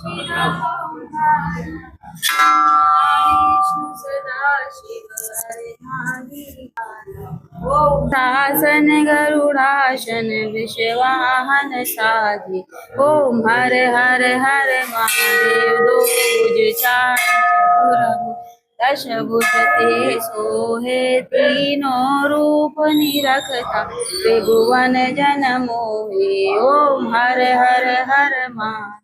शासन गरुड़ासन विश्ववाहन साधि। ओम हर हर हर महादेव। दो भुज चार चतुर्भुज दश भुज ते सोहे। तीनों रूप निरखता त्रिभुवन जन मोहे। ओम हर हर हर महादेव।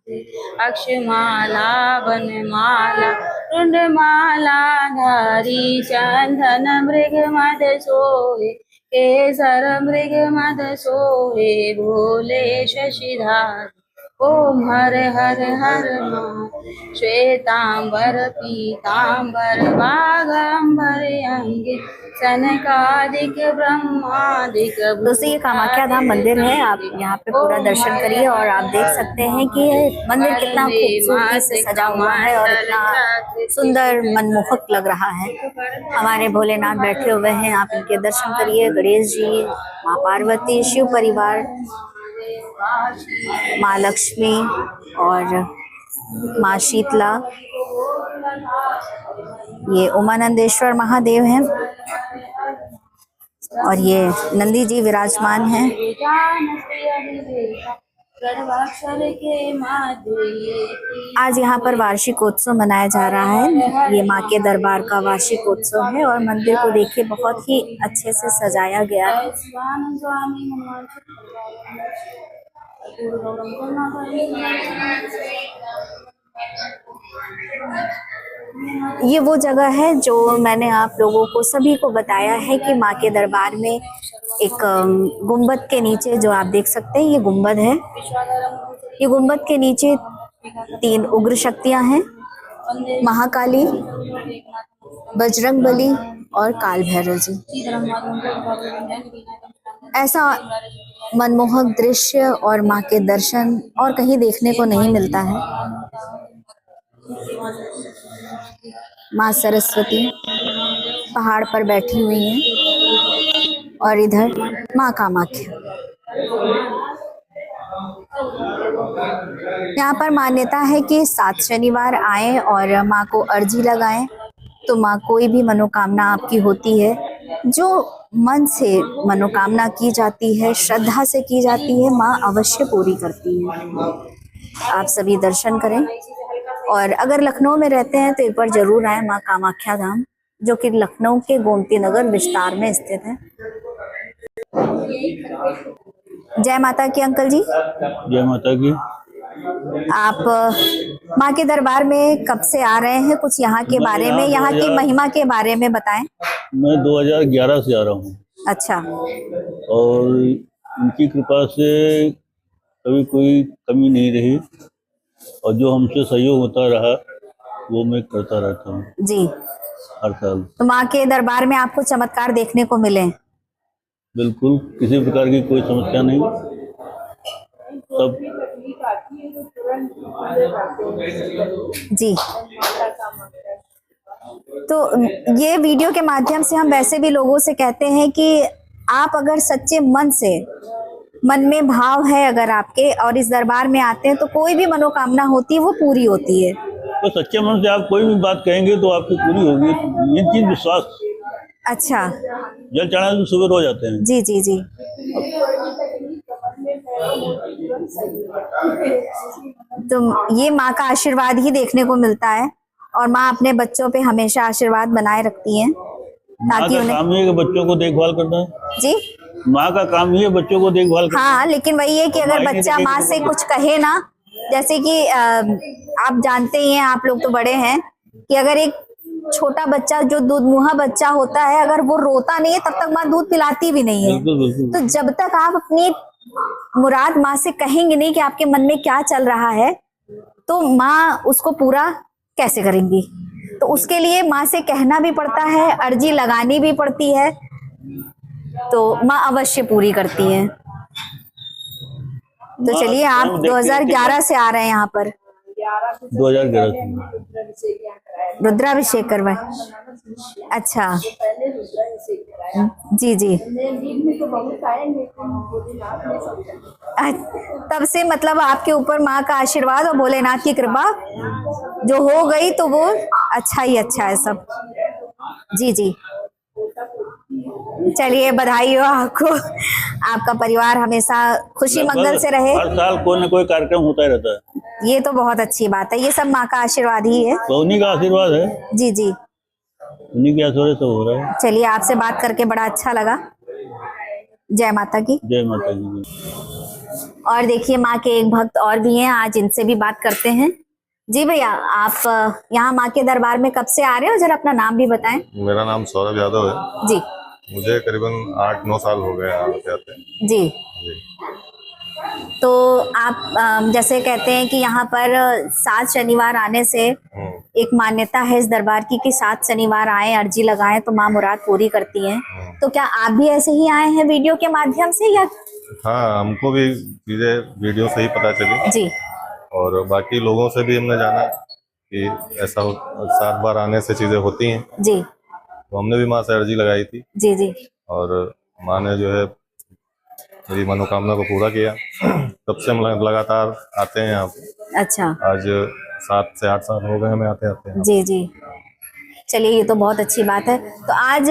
अक्षमाला वनमाला रुंडमाला धारी। चंदन मृग मद सोहे। केसर मृग मद सोहे। भोले शशिधारी। ओम हर हर हर महादेव। श्वेतांबर पीतांबर बाघंबर अंगे। सनकादिक ब्रह्मादिक। दोस्तों ये कामाख्या धाम मंदिर है, आप यहाँ पे पूरा दर्शन करिए और आप देख सकते हैं कि ये मंदिर कितना खूबसूरती से सजा हुआ है और इतना सुंदर मनमोहक लग रहा है। हमारे भोलेनाथ बैठे हुए हैं, आप इनके दर्शन करिए। गणेश जी, माँ पार्वती, शिव परिवार, माँ लक्ष्मी और माँ शीतला, ये उमानंदेश्वर महादेव हैं और ये नंदी जी विराजमान हैं। आज यहाँ पर वार्षिकोत्सव मनाया जा रहा है। ये माँ के दरबार का वार्षिकोत्सव है और मंदिर को देखिए बहुत ही अच्छे से सजाया गया है। ये वो जगह है जो मैंने आप लोगों को सभी को बताया है कि माँ के दरबार में एक गुंबद के नीचे, जो आप देख सकते हैं ये गुंबद है, ये गुंबद के नीचे 3 उग्र शक्तियां हैं, महाकाली, बजरंगबली और काल भैरव जी। ऐसा मनमोहक दृश्य और माँ के दर्शन और कहीं देखने को नहीं मिलता है। माँ सरस्वती पहाड़ पर बैठी हुई हैं और इधर माँ कामाख्या। यहाँ पर मान्यता है कि 7 शनिवार आए और माँ को अर्जी लगाएं तो माँ कोई भी मनोकामना आपकी होती है, जो मन से मनोकामना की जाती है, श्रद्धा से की जाती है, माँ अवश्य पूरी करती है। आप सभी दर्शन करें और अगर लखनऊ में रहते हैं तो एक बार जरूर आए माँ कामाख्या धाम, जो कि लखनऊ के गोमती नगर विस्तार में स्थित है। जय माता की अंकल जी। जय माता की। आप माँ के दरबार में कब से आ रहे हैं? कुछ यहाँ के बारे में, यहाँ की महिमा के बारे में बताएं। मैं 2011 से आ रहा हूँ। अच्छा। और इनकी कृपा से कभी कोई कमी नहीं रही और जो हमसे सहयोग होता रहा वो मैं करता रहता हूँ जी हर साल। तो माँ के दरबार में आपको चमत्कार देखने को मिले? बिल्कुल, किसी प्रकार की कोई समस्या नहीं। सब जी। तो ये वीडियो के माध्यम से हम वैसे भी लोगों से कहते हैं कि आप अगर सच्चे मन से, मन में भाव है अगर आपके और इस दरबार में आते हैं तो कोई भी मनोकामना होती है वो पूरी होती है। तो सच्चे मन से आप कोई भी बात कहेंगे तो आपकी पूरी होगी, ये चीज विश्वास। अच्छा। जल चढ़ाने तो सुबह हो जाते हैं। जी जी जी। तो ये माँ का आशीर्वाद ही देखने को मिलता है और माँ अपने बच्चों पे हमेशा आशीर्वाद बनाए रखती हैं ताकि उन्हें। काम ही है कि बच्चों को देखभाल करना है। जी, माँ का काम ही है बच्चों को देखभाल करना। हाँ, लेकिन वही है कि अगर बच्चा माँ से कुछ कहे ना, जैसे कि आप जानते ही हैं, आप लोग तो बड़े हैं, कि अगर एक छोटा बच्चा जो दूध मुहा बच्चा होता है, अगर वो रोता नहीं है तब तक माँ दूध पिलाती भी नहीं है। बिल्कुल, बिल्कुल। तो जब तक आप अपनी मुराद माँ से कहेंगे नहीं कि आपके मन में क्या चल रहा है, तो माँ उसको पूरा कैसे करेंगी? तो उसके लिए माँ से कहना भी पड़ता है, अर्जी लगानी भी पड़ती है, तो माँ अवश्य पूरी करती है। तो चलिए, आप 2011 से आ रहे हैं यहाँ पर? 2011 से रुद्राभिषेक करवाए। अच्छा। जी जी। तब से मतलब आपके ऊपर माँ का आशीर्वाद और भोलेनाथ की कृपा जो हो गई तो वो अच्छा ही अच्छा है सब। जी जी। चलिए बधाई हो आपको, आपका परिवार हमेशा खुशी मंगल से रहे। हर साल कोई न कोई कार्यक्रम होता ही रहता है, ये तो बहुत अच्छी बात है, ये सब माँ का आशीर्वाद ही है। तो उन्हीं का आशीर्वाद है, जी जी। उन्हीं के आशीर्वाद से हो रहा है। चलिए आपसे बात करके बड़ा अच्छा लगा। जय माता की। जय माता जी। और देखिए माँ के एक भक्त और भी हैं, आज इनसे भी बात करते हैं। जी भैया, आप यहाँ माँ के दरबार में कब से आ रहे हो, जरा अपना नाम भी बताएं। मेरा नाम सौरभ यादव है जी मुझे करीबन 8-9 साल हो गए आते आते। जी। जी तो आप जैसे कहते हैं कि यहाँ पर 7 शनिवार आने से एक मान्यता है इस दरबार की कि 7 शनिवार आए, अर्जी लगाएं तो माँ मुराद पूरी करती हैं। तो क्या आप भी ऐसे ही आए हैं वीडियो के माध्यम से या? हाँ, हमको भी चीज़ें वीडियो से ही पता चली जी और बाकी लोगों से भी हमने जाना कि ऐसा 7 बार आने से चीज़ें होती हैं, जी तो हमने भी माँ से अर्जी लगाई थी जी जी। और माँ ने जो है मेरी मनोकामना को पूरा किया। तब से हम लगातार आते हैं यहाँ पे। अच्छा। आज 7 से 8 साल हो गए हमें आते आते। जी जी। चलिए ये तो बहुत अच्छी बात है। तो आज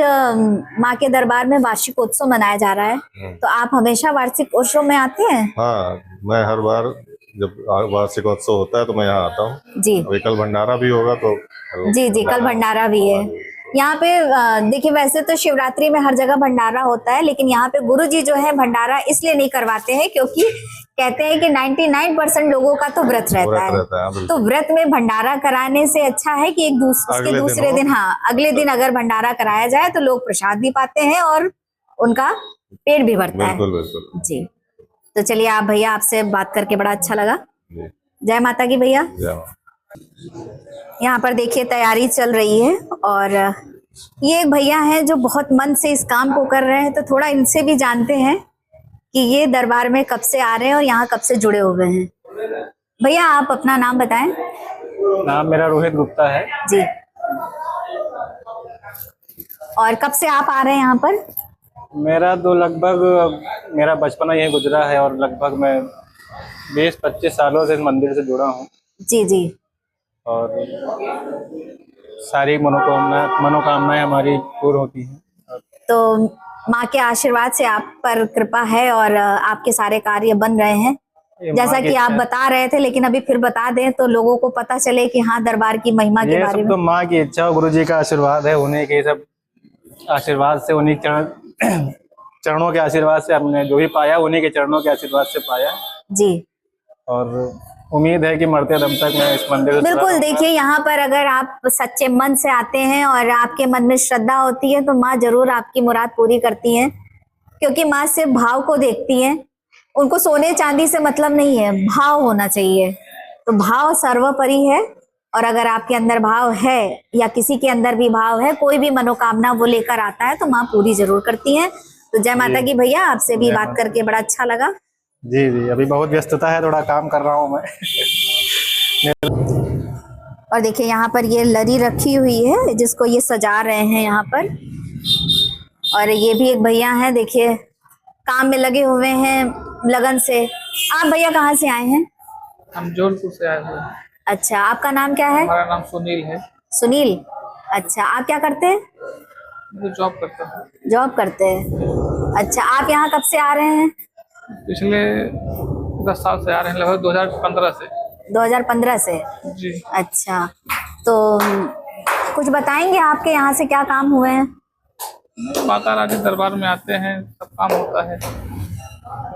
माँ के दरबार में वार्षिक उत्सव मनाया जा रहा है, तो आप हमेशा वार्षिक उत्सव में आते हैं? हाँ, मैं हर बार जब वार्षिकोत्सव होता है तो मैं यहाँ आता हूँ। जी। अभी कल भंडारा भी होगा तो जी जी, कल भंडारा भी है यहाँ पे। देखिए वैसे तो शिवरात्रि में हर जगह भंडारा होता है, लेकिन यहाँ पे गुरुजी जो है भंडारा इसलिए नहीं करवाते हैं क्योंकि कहते हैं कि 99% लोगों का तो व्रत रहता है। तो व्रत में भंडारा कराने से अच्छा है कि उसके दूसरे दिन, हाँ अगले दिन अगर भंडारा कराया जाए तो लोग प्रसाद भी पाते हैं और उनका पेट भी भरता है। बिल्कुल बिल्कुल जी। तो चलिए आप भैया, आपसे बात करके बड़ा अच्छा लगा। जय माता की भैया। यहाँ पर देखिए तैयारी चल रही है और ये एक भैया हैं जो बहुत मन से इस काम को कर रहे हैं, तो थोड़ा इनसे भी जानते हैं कि ये दरबार में कब से आ रहे हैं और यहाँ कब से जुड़े हुए हैं। भैया आप अपना नाम बताएं। नाम मेरा रोहित गुप्ता है जी। और कब से आप आ रहे हैं यहाँ पर? मेरा तो लगभग मेरा बचपना यहीं गुजरा है और लगभग मैं 20-25 सालों से इस मंदिर से जुड़ा हूँ। जी जी। और सारी मनोकामनाएं हमारी पूर्ण होती हैं। तो माँ के आशीर्वाद से आप पर कृपा है और आपके सारे कार्य बन रहे हैं, जैसा कि आप बता रहे थे, लेकिन अभी फिर बता दें तो लोगों को पता चले कि हाँ दरबार की महिमा के बारे में। तो माँ की इच्छा और गुरु जी का आशीर्वाद है, उन्हीं के सब आशीर्वाद से, उन्हीं चरणों के आशीर्वाद से हमने जो भी पाया उन्हीं के चरणों के आशीर्वाद से पाया जी। और उम्मीद है कि मरते दम तक मैं इस मंदिर से बिल्कुल। देखिए यहाँ पर अगर आप सच्चे मन से आते हैं और आपके मन में श्रद्धा होती है तो माँ जरूर आपकी मुराद पूरी करती हैं, क्योंकि माँ सिर्फ भाव को देखती हैं। उनको सोने चांदी से मतलब नहीं है, भाव होना चाहिए। तो भाव सर्वोपरि है और अगर आपके अंदर भाव है या किसी के अंदर भी भाव है, कोई भी मनोकामना वो लेकर आता है तो माँ पूरी जरूर करती है। तो जय माता की भैया, आपसे भी बात करके बड़ा अच्छा लगा। जी जी। अभी बहुत व्यस्तता है, थोड़ा काम कर रहा हूँ मैं। और देखिए यहाँ पर ये लरी रखी हुई है जिसको ये सजा रहे हैं यहाँ पर। और ये भी एक भैया हैं, देखिए काम में लगे हुए हैं लगन से। आप भैया कहाँ से आए हैं? हम जौनपुर से आए हुए हैं। अच्छा, आपका नाम क्या है? हमारा नाम सुनील है। सुनील। अच्छा, आप क्या करते हैं? मैं जॉब करता हूँ। जॉब करते हैं। अच्छा, आप यहाँ कब से आ रहे हैं? पिछले 10 साल से आ रहे हैं, लगभग 2015 से। 2015 से? जी। अच्छा, तो कुछ बताएंगे आपके यहाँ से क्या काम हुए हैं? माता रानी दरबार में आते हैं, सब काम होता है,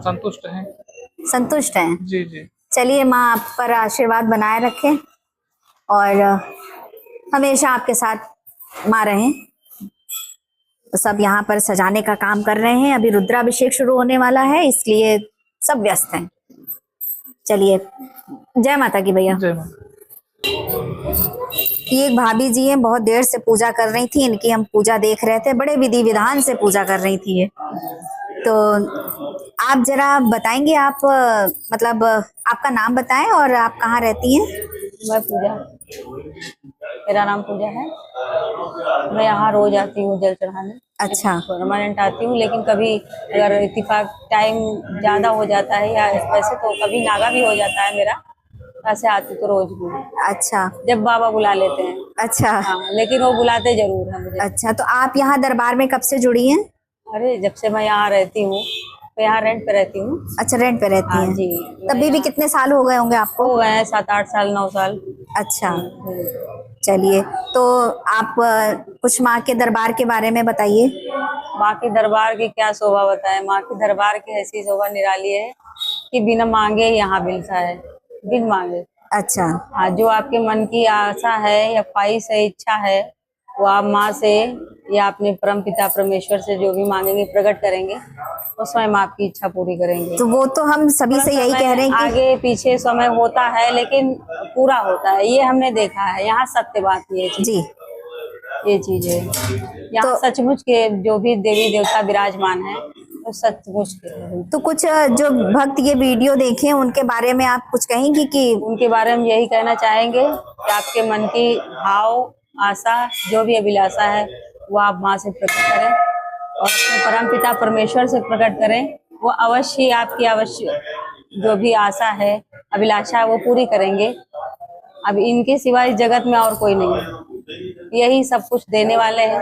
संतुष्ट हैं। संतुष्ट हैं? जी जी। चलिए माँ आप पर आशीर्वाद बनाए रखें और हमेशा आपके साथ माँ रहें। तो सब यहाँ पर सजाने का काम कर रहे हैं, अभी रुद्राभिषेक शुरू होने वाला है इसलिए सब व्यस्त हैं। चलिए, जय माता की भैया। जय माता। ये एक भाभी जी हैं, बहुत देर से पूजा कर रही थी, इनकी हम पूजा देख रहे थे, बड़े विधि विधान से पूजा कर रही थी ये। तो आप जरा बताएंगे, आप मतलब आपका नाम बताएं और आप कहाँ रहती हैं? मैं पूजा, मेरा नाम पूजा है। मैं यहाँ रोज आती हूँ जल चढ़ाने। अच्छा। परमानेंट आती हूँ, लेकिन कभी अगर इत्तेफाक टाइम ज्यादा हो जाता है या वैसे तो कभी नागा भी हो जाता है मेरा, ऐसे आती तो रोज भी, अच्छा जब बाबा बुला लेते हैं। अच्छा हाँ, लेकिन वो बुलाते जरूर है मुझे। अच्छा। तो आप यहाँ दरबार में कब से जुड़ी हैं? अरे जब से मैं यहाँ रहती हूँ, तो यहाँ रेंट पे रहती हूँ। अच्छा, रेंट पे रहती हाँ हैं। जी। तभी भी कितने साल हो गए होंगे आपको? हो गए हैं 7-8 साल, 9 साल। अच्छा, चलिए। तो आप कुछ माँ के दरबार के बारे में बताइए। माँ के दरबार की क्या शोभा बताए। माँ के दरबार की ऐसी शोभा निराली है कि बिना मांगे यहाँ मिलता है, बिन मांगे। अच्छा। हाँ, जो आपके मन की आशा है या ख्वाहिश है, इच्छा है, वो आप माँ से या अपने परम पिता परमेश्वर से जो भी मांगेंगे, प्रकट करेंगे, वो स्वयं आपकी इच्छा पूरी करेंगे। तो वो तो हम सभी से यही कह रहे हैं कि आगे पीछे समय होता है, लेकिन पूरा होता है, ये हमने देखा है। यहाँ सत्य बात ये चीज, जी, ये चीज है। यहाँ सचमुच के जो भी देवी देवता विराजमान है, तो सचमुच के हैं। तो कुछ जो भक्त ये वीडियो देखे उनके बारे में आप कुछ कहेंगी कि? उनके बारे में यही कहना चाहेंगे कि आपके मन की भाव, आशा, जो भी अभिलाषा है, वो आप माँ से प्रकट करें और अपने परमपिता परमेश्वर से प्रकट करें। वो अवश्य आपकी अवश्य जो भी आशा है, अभिलाषा है, वो पूरी करेंगे। अब इनके सिवा इस जगत में और कोई नहीं है, यही सब कुछ देने वाले हैं।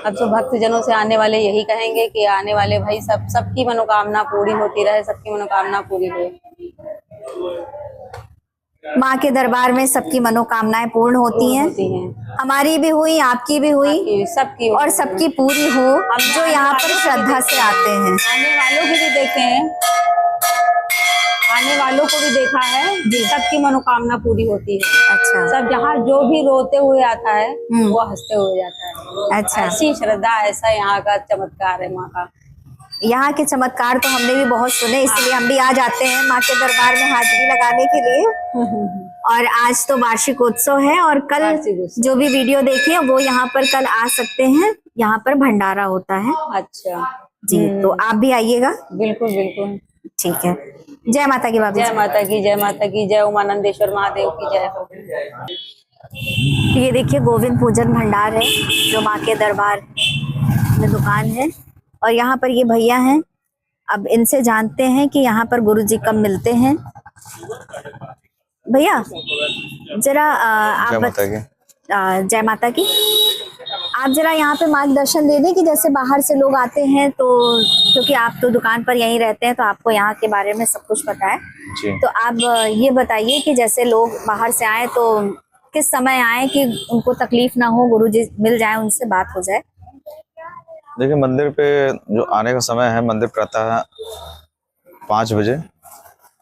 अब तो भक्तजनों से आने वाले यही कहेंगे कि आने वाले भाई सबकी मनोकामना पूरी होती रहे, सबकी मनोकामना पूरी हो। माँ के दरबार में सबकी मनोकामनाएं पूर्ण होती हैं। हमारी भी हुई, आपकी भी हुई, सबकी और सबकी पूरी हो जो यहाँ पर श्रद्धा से आते हैं। आने वालों की भी देखे हैं, आने वालों को भी देखा है, सबकी मनोकामना पूरी होती है। अच्छा। सब जहाँ जो भी रोते हुए आता है, वो हंसते हुए जाता है। अच्छा। ऐसी श्रद्धा, ऐसा यहाँ का चमत्कार है माँ का। यहाँ के चमत्कार तो हमने भी बहुत सुने, इसलिए हम भी आ जाते हैं माँ के दरबार में हाजिरी लगाने के लिए। और आज तो वार्षिक उत्सव है, और कल जो भी वीडियो देखे वो यहाँ पर कल आ सकते हैं। यहाँ पर भंडारा होता है। अच्छा जी, तो आप भी आइएगा। बिल्कुल बिल्कुल, ठीक है। जय माता की भाभी। जय माता की, जय माता की, जय उमानंदेश्वर महादेव की जय हो। ये देखिए गोविंद पूजन भंडार है जो माँ के दरबार में दुकान है, और यहाँ पर ये भैया हैं। अब इनसे जानते हैं कि यहाँ पर गुरुजी कब मिलते हैं। भैया जरा आप जय माता की, आप जरा यहाँ पे मार्गदर्शन दे दें कि जैसे बाहर से लोग आते हैं, तो क्योंकि आप तो दुकान पर यहीं रहते हैं तो आपको यहाँ के बारे में सब कुछ पता है जी। तो आप ये बताइए कि जैसे लोग बाहर से आए तो किस समय आए कि उनको तकलीफ ना हो, गुरुजी मिल जाए, उनसे बात हो जाए। देखिए, मंदिर पे जो आने का समय है, मंदिर प्रातः 5 बजे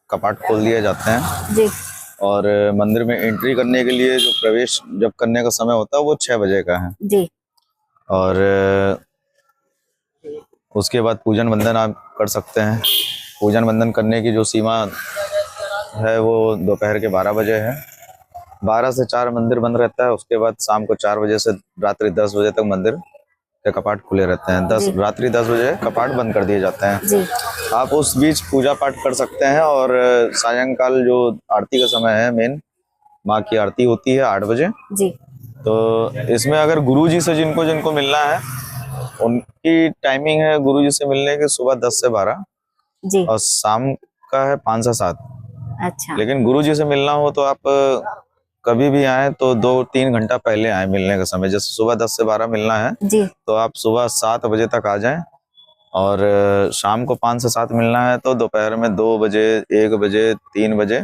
कपाट खोल दिए जाते हैं जी। और मंदिर में एंट्री करने के लिए जो प्रवेश जब करने का समय होता है वो 6 बजे का है जी। और उसके बाद पूजन वंदन आप कर सकते हैं। पूजन वंदन करने की जो सीमा है वो दोपहर के 12 बजे है। 12 से 4 मंदिर बंद रहता है। उसके बाद शाम को 4 बजे से रात्रि 10 बजे तक मंदिर के कपाट खुले रहते हैं। रात्रि 10 बजे कपाट बंद कर दिए जाते हैं जी। आप उस बीच पूजा पाठ कर सकते हैं। और सायंकाल जो आरती का समय है, मेन माँ की आरती होती है 8 बजे जी। तो इसमें अगर गुरुजी से जिनको मिलना है, उनकी टाइमिंग है गुरुजी से मिलने की सुबह 10 से 12 जी। और शाम का है 5 से 7। अच्छा। लेकिन गुरुजी से मिलना हो तो आप कभी भी आए तो 2-3 घंटा पहले आए मिलने का समय। जैसे सुबह 10 से 12 मिलना है जी, तो आप सुबह 7 बजे तक आ जाएं। और शाम को 5 से 7 मिलना है तो दोपहर में 2 बजे, 1 बजे, 3 बजे,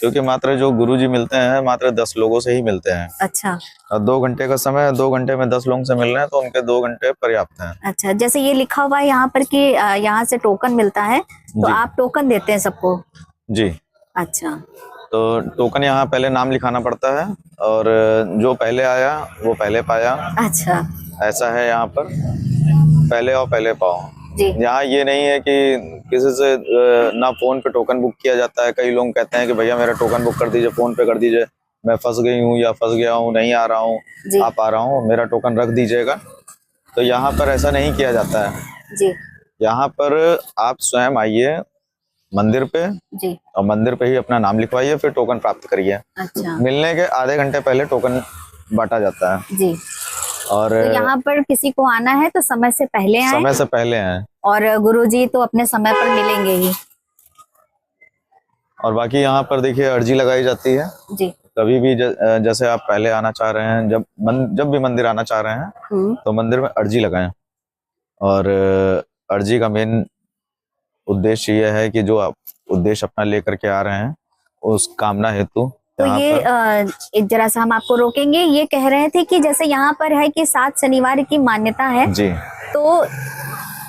क्योंकि मात्र जो गुरुजी मिलते हैं मात्र 10 लोगों से ही मिलते हैं। अच्छा। और 2 घंटे का समय है, 2 घंटे में 10 लोगों से मिल रहे हैं तो उनके 2 घंटे पर्याप्त हैं। अच्छा, जैसे ये लिखा हुआ है यहाँ पर कि यहाँ से टोकन मिलता है, तो आप टोकन देते हैं सबको? जी। अच्छा। तो टोकन यहाँ पहले नाम लिखाना पड़ता है और जो पहले आया वो पहले पाया। अच्छा। ऐसा है यहाँ पर, पहले आओ पहले पाओ। यहाँ ये नहीं है कि किसी से ना फोन पे टोकन बुक किया जाता है। कई लोग कहते हैं कि भैया मेरा टोकन बुक कर दीजिए, फोन पे कर दीजिए, मैं फंस गई हूँ या फंस गया हूँ, नहीं आ रहा हूँ, आप आ रहा हूँ, मेरा टोकन रख दीजिएगा। तो यहाँ पर ऐसा नहीं किया जाता है जी। यहाँ पर आप स्वयं आइए मंदिर पे जी। और मंदिर पे ही अपना नाम लिखवाइए, फिर टोकन प्राप्त करिए। अच्छा। मिलने के आधे घंटे पहले टोकन बांटा जाता है। जी। और तो यहाँ पर किसी को आना है तो समय से पहले आए, समय से पहले आए, और गुरुजी तो अपने समय पर मिलेंगे ही। और बाकी यहाँ पर देखिए अर्जी लगाई जाती है। जी। कभी भी जैसे आप पहले आना चाह रहे हैं, जब भी मंदिर आना चाह रहे हैं तो मंदिर में अर्जी लगाएं। और अर्जी का मेन उद्देश्य यह है कि जो आप उद्देश्य अपना लेकर के आ रहे हैं उस कामना हेतु। तो ये एक जरा सा हम आपको रोकेंगे। ये कह रहे थे कि जैसे यहाँ पर है कि 7 शनिवार की मान्यता है जी, तो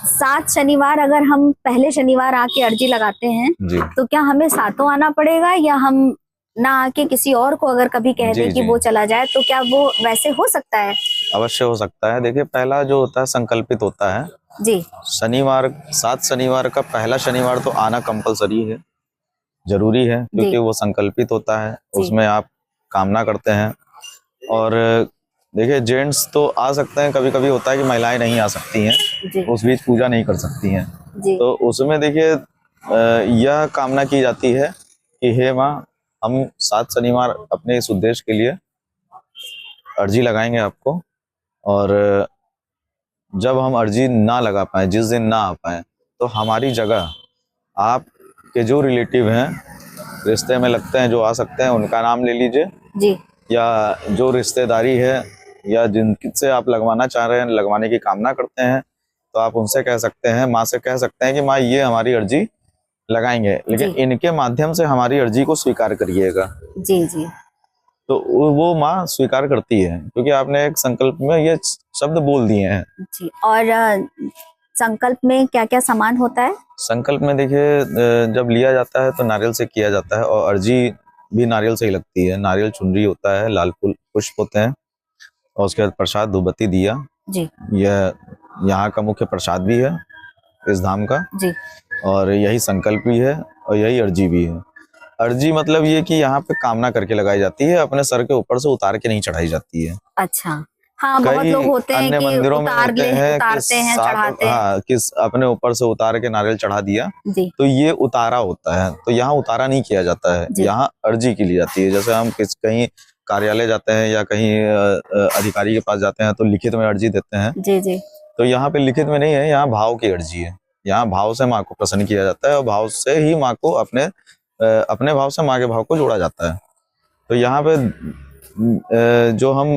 7 शनिवार अगर हम पहले शनिवार आके अर्जी लगाते हैं जी, तो क्या हमें सातों आना पड़ेगा, या हम ना आके किसी और को अगर कभी कह दे कि वो चला जाए तो क्या वो वैसे हो सकता है? अवश्य हो सकता है। देखिए पहला जो होता है संकल्पित होता है जी। शनिवार, 7 शनिवार का पहला शनिवार तो आना कंपलसरी है, जरूरी है, क्योंकि वो संकल्पित होता है, उसमें आप कामना करते हैं। और देखिए जेंट्स तो आ सकते हैं, कभी कभी होता है कि महिलाएं नहीं आ सकती हैं, उस बीच पूजा नहीं कर सकती हैं। तो उसमें देखिए यह कामना की जाती है कि हे माँ, हम 7 शनिवार अपने इस उद्देश्य के लिए अर्जी लगाएंगे आपको, और जब हम अर्जी ना लगा पाए, जिस दिन ना आ पाए, तो हमारी जगह आपके जो रिलेटिव हैं, रिश्ते में लगते हैं, जो आ सकते हैं, उनका नाम ले लीजिए जी। या जो रिश्तेदारी है या जिनसे आप लगवाना चाह रहे हैं, लगवाने की कामना करते हैं, तो आप उनसे कह सकते हैं, माँ से कह सकते हैं कि माँ ये हमारी अर्जी लगाएंगे, लेकिन इनके माध्यम से हमारी अर्जी को स्वीकार करिएगा। जी जी। तो वो माँ स्वीकार करती है, क्योंकि आपने एक संकल्प में ये शब्द बोल दिए हैं। जी। और संकल्प में क्या क्या सामान होता है? संकल्प में देखिए जब लिया जाता है तो नारियल से किया जाता है, और अर्जी भी नारियल से ही लगती है। नारियल चुनरी होता है, लाल फूल पुष्प होते हैं, और उसके बाद प्रसाद धूपबत्ती दिया। जी। यह यहाँ का मुख्य प्रसाद भी है इस धाम का। जी। और यही संकल्प भी है और यही अर्जी भी है। अर्जी मतलब ये कि यहाँ पे कामना करके लगाई जाती है, अपने सर के ऊपर से उतार के नहीं चढ़ाई जाती है। अच्छा। हाँ, बहुत लोग होते हैं कि मंदिरों में उतारते हैं, चढ़ाते हैं। हाँ, किस अपने ऊपर से उतार के नारियल चढ़ा दिया, तो ये उतारा होता है। तो यहाँ उतारा नहीं किया जाता है, यहाँ अर्जी की ली जाती है। जैसे हम कहीं कार्यालय जाते हैं या कहीं अधिकारी के पास जाते हैं तो लिखित में अर्जी देते हैं। जी जी। तो यहाँ पे लिखित में नहीं है, यहाँ भाव की अर्जी है। यहाँ भाव से माँ को प्रसन्न किया जाता है, और भाव से ही माँ को अपने भाव से माँ के भाव को जोड़ा जाता है। तो यहाँ पे जो हम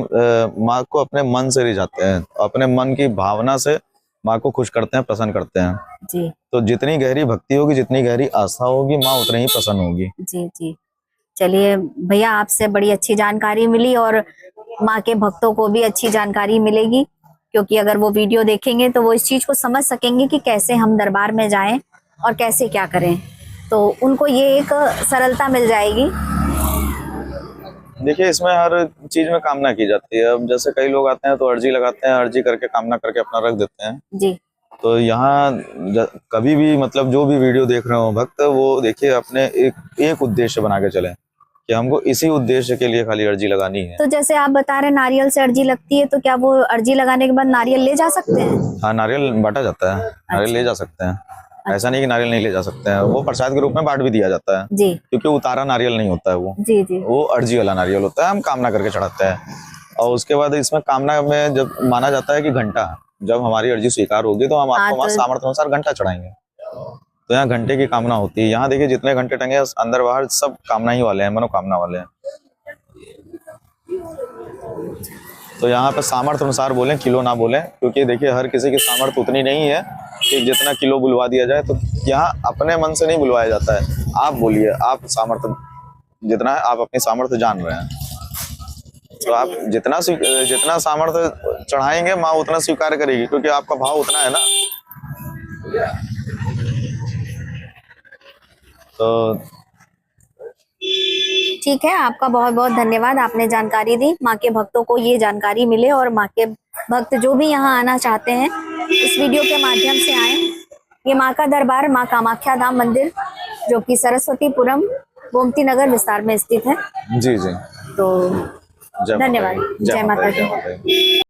माँ को अपने मन से रिझाते हैं, अपने मन की भावना से माँ को खुश करते हैं, प्रसन्न करते हैं जी। तो जितनी गहरी भक्ति होगी, जितनी गहरी आस्था होगी, माँ उतनी ही प्रसन्न होगी। जी जी। चलिए भैया, आपसे बड़ी अच्छी जानकारी मिली, और माँ के भक्तों को भी अच्छी जानकारी मिलेगी, क्योंकि अगर वो वीडियो देखेंगे तो वो इस चीज को समझ सकेंगे कि कैसे हम दरबार में जाएं और कैसे क्या करें, तो उनको ये एक सरलता मिल जाएगी। देखिए इसमें हर चीज में कामना की जाती है। अब जैसे कई लोग आते हैं तो अर्जी लगाते हैं, अर्जी करके कामना करके अपना रख देते हैं जी। तो यहाँ कभी भी मतलब जो भी वीडियो देख रहे हो भक्त, वो देखिए अपने एक उद्देश्य बना के चले कि हमको इसी उद्देश्य के लिए खाली अर्जी लगानी है। तो जैसे आप बता रहे नारियल से अर्जी लगती है, तो क्या वो अर्जी लगाने के बाद नारियल ले जा सकते हैं? हाँ, नारियल बांटा जाता है। नारियल ले जा सकते हैं, ऐसा नहीं कि नारियल नहीं ले जा सकते हैं। वो प्रसाद के रूप में बांट भी दिया जाता है जी, क्योंकि उतारा नारियल नहीं होता है वो। जी जी। वो अर्जी वाला नारियल होता है, हम कामना करके चढ़ाते हैं। और उसके बाद इसमें कामना में जब माना जाता है कि घंटा, जब हमारी अर्जी स्वीकार होगी तो हम आपको वहाँ सामर्थ्य अनुसार घंटा चढ़ाएंगे। तो यहाँ घंटे की कामना होती है। यहाँ देखिए जितने घंटे टंगे अंदर बाहर सब कामना ही वाले हैं, मनोकामना वाले हैं। तो यहाँ पे सामर्थ्य अनुसार बोलें, किलो ना बोलें, क्योंकि देखिए हर किसी की सामर्थ्य उतनी नहीं है कि जितना किलो बुलवा दिया जाए। तो यहाँ अपने मन से नहीं बुलवाया जाता है। आप बोलिए, आप सामर्थ्य जितना है आप अपनी सामर्थ्य जान रहे हैं, तो आप जितना सामर्थ्य चढ़ाएंगे माँ उतना स्वीकार करेगी, क्योंकि आपका भाव उतना है ना। तो ठीक है, आपका बहुत बहुत धन्यवाद, आपने जानकारी दी। माँ के भक्तों को ये जानकारी मिले और माँ के भक्त जो भी यहाँ आना चाहते हैं इस वीडियो के माध्यम से आए। ये माँ का दरबार माँ कामाख्या धाम मंदिर, जो कि सरस्वतीपुरम गोमती नगर विस्तार में स्थित है। जी जी। तो धन्यवाद। जय माता दी।